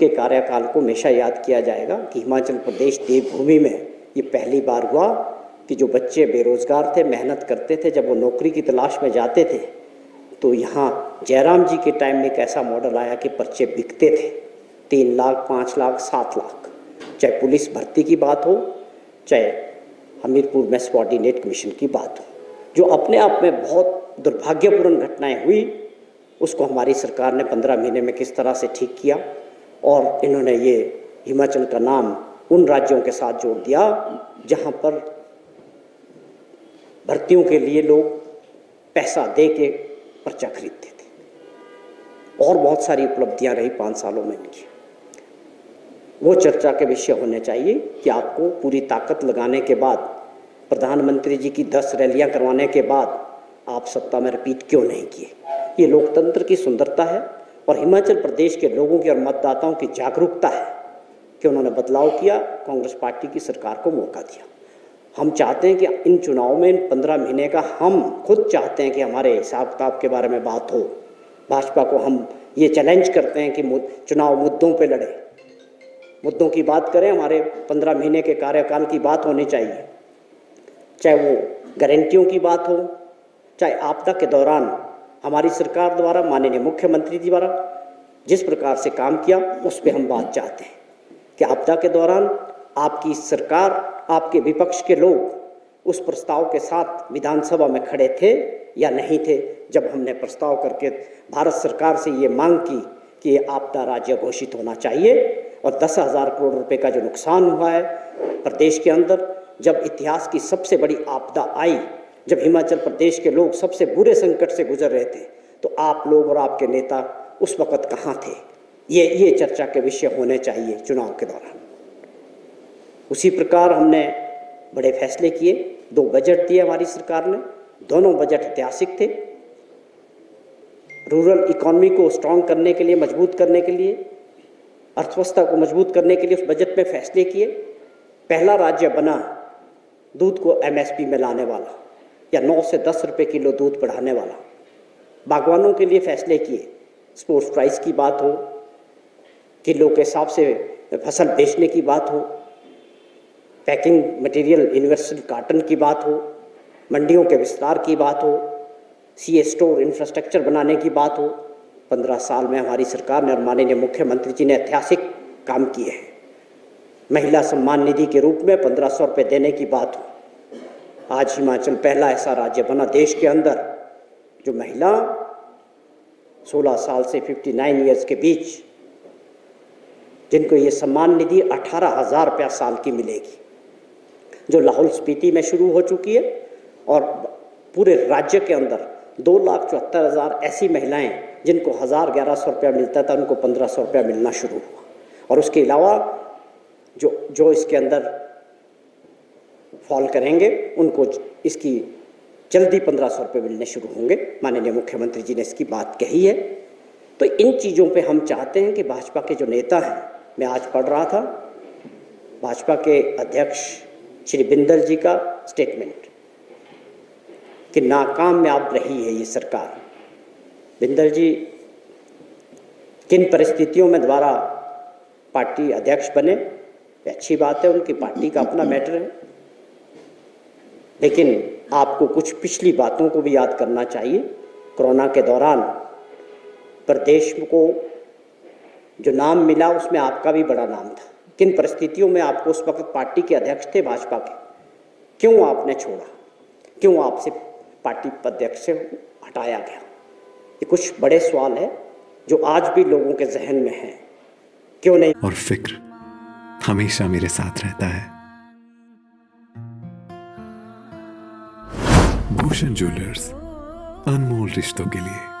उनके कार्यकाल को हमेशा याद किया जाएगा कि हिमाचल प्रदेश देवभूमि में ये पहली बार हुआ कि जो बच्चे बेरोजगार थे, मेहनत करते थे, जब वो नौकरी की तलाश में जाते थे तो यहाँ जयराम जी के टाइम में एक ऐसा मॉडल आया कि पर्चे बिकते थे 3 लाख, 5 लाख, 7 लाख। चाहे पुलिस भर्ती की बात हो, चाहे हमीरपुर में सबॉर्डिनेट कमीशन की बात हो, जो अपने आप में बहुत दुर्भाग्यपूर्ण घटनाएं हुई, उसको हमारी सरकार ने 15 महीने में किस तरह से ठीक किया। और इन्होंने ये हिमाचल का नाम उन राज्यों के साथ जोड़ दिया जहाँ पर भर्तियों के लिए लोग पैसा दे के पर्चा खरीदते थे। और बहुत सारी उपलब्धियां रही 5 सालों में इनकी, वो चर्चा के विषय होने चाहिए कि आपको पूरी ताकत लगाने के बाद, प्रधानमंत्री जी की 10 रैलियां करवाने के बाद आप सत्ता में रिपीट क्यों नहीं किए। ये लोकतंत्र की सुंदरता है और हिमाचल प्रदेश के लोगों की और मतदाताओं की जागरूकता है कि उन्होंने बदलाव किया, कांग्रेस पार्टी की सरकार को मौका दिया। हम चाहते हैं कि इन चुनाव में, इन 15 महीने का, हम खुद चाहते हैं कि हमारे हिसाब किताब के बारे में बात हो। भाजपा को हम ये चैलेंज करते हैं कि चुनाव मुद्दों पे लड़े, मुद्दों की बात करें। हमारे 15 महीने के कार्यकाल की बात होनी चाहिए, चाहे वो गारंटियों की बात हो, चाहे आपदा के दौरान हमारी सरकार द्वारा, माननीय मुख्यमंत्री जी द्वारा जिस प्रकार से काम किया, उस पर हम बात चाहते हैं कि आपदा के दौरान आपकी सरकार, आपके विपक्ष के लोग उस प्रस्ताव के साथ विधानसभा में खड़े थे या नहीं थे, जब हमने प्रस्ताव करके भारत सरकार से ये मांग की कि ये आपदा राज्य घोषित होना चाहिए। और 10,000 करोड़ रुपए का जो नुकसान हुआ है प्रदेश के अंदर, जब इतिहास की सबसे बड़ी आपदा आई, जब हिमाचल प्रदेश के लोग सबसे बुरे संकट से गुजर रहे थे, तो आप लोग और आपके नेता उस वक़्त कहाँ थे। ये चर्चा के विषय होने चाहिए चुनाव के दौरान। उसी प्रकार हमने बड़े फैसले किए, 2 बजट दिए हमारी सरकार ने, दोनों बजट ऐतिहासिक थे। रूरल इकोनॉमी को स्ट्रॉन्ग करने के लिए, मजबूत करने के लिए, अर्थव्यवस्था को मजबूत करने के लिए उस बजट में फैसले किए। पहला राज्य बना दूध को एमएसपी में लाने वाला, या 9 से 10 रुपए किलो दूध बढ़ाने वाला। बागवानों के लिए फैसले किए, स्पोर्ट्स प्राइस की बात हो, किलो के हिसाब से फसल बेचने की बात हो, पैकिंग मटेरियल यूनिवर्सल कार्टन की बात हो, मंडियों के विस्तार की बात हो, सीए स्टोर इंफ्रास्ट्रक्चर बनाने की बात हो। 15 साल में हमारी सरकार ने और माननीय मुख्यमंत्री जी ने ऐतिहासिक काम किए हैं। महिला सम्मान निधि के रूप में 1500 रुपये देने की बात हो। आज हिमाचल पहला ऐसा राज्य बना देश के अंदर जो महिला 16 साल से 59 ईयर्स के बीच, जिनको ये सम्मान निधि 18,000 रुपया साल की मिलेगी, जो लाहौल स्पीति में शुरू हो चुकी है। और पूरे राज्य के अंदर 2,74,000 ऐसी महिलाएं जिनको 1,000-1,100 रुपया मिलता था, उनको 1,500 रुपया मिलना शुरू हुआ। और उसके अलावा जो इसके अंदर फॉल करेंगे, उनको इसकी जल्दी 1,500 रुपये मिलने शुरू होंगे। माननीय मुख्यमंत्री जी ने इसकी बात कही है। तो इन चीज़ों पे हम चाहते हैं कि भाजपा के जो नेता हैं, मैं आज पढ़ रहा था भाजपा के अध्यक्ष श्री बिंदल जी का स्टेटमेंट कि नाकामयाब रही है ये सरकार। बिंदल जी किन परिस्थितियों में दोबारा पार्टी अध्यक्ष बने, अच्छी बात है, उनकी पार्टी का अपना मैटर है, लेकिन आपको कुछ पिछली बातों को भी याद करना चाहिए। कोरोना के दौरान प्रदेश को जो नाम मिला, उसमें आपका भी बड़ा नाम था। किन परिस्थितियों में आपको उस वक्त पार्टी के अध्यक्ष थे भाजपा के, क्यों आपने छोड़ा, क्यों आपसे पार्टी अध्यक्ष से हटाया गया। ये कुछ बड़े सवाल है जो आज भी लोगों के जहन में हैं, क्यों नहीं। और फिक्र हमेशा मेरे साथ रहता है। भूषण ज्वेलर्स, अनमोल रिश्तों के लिए।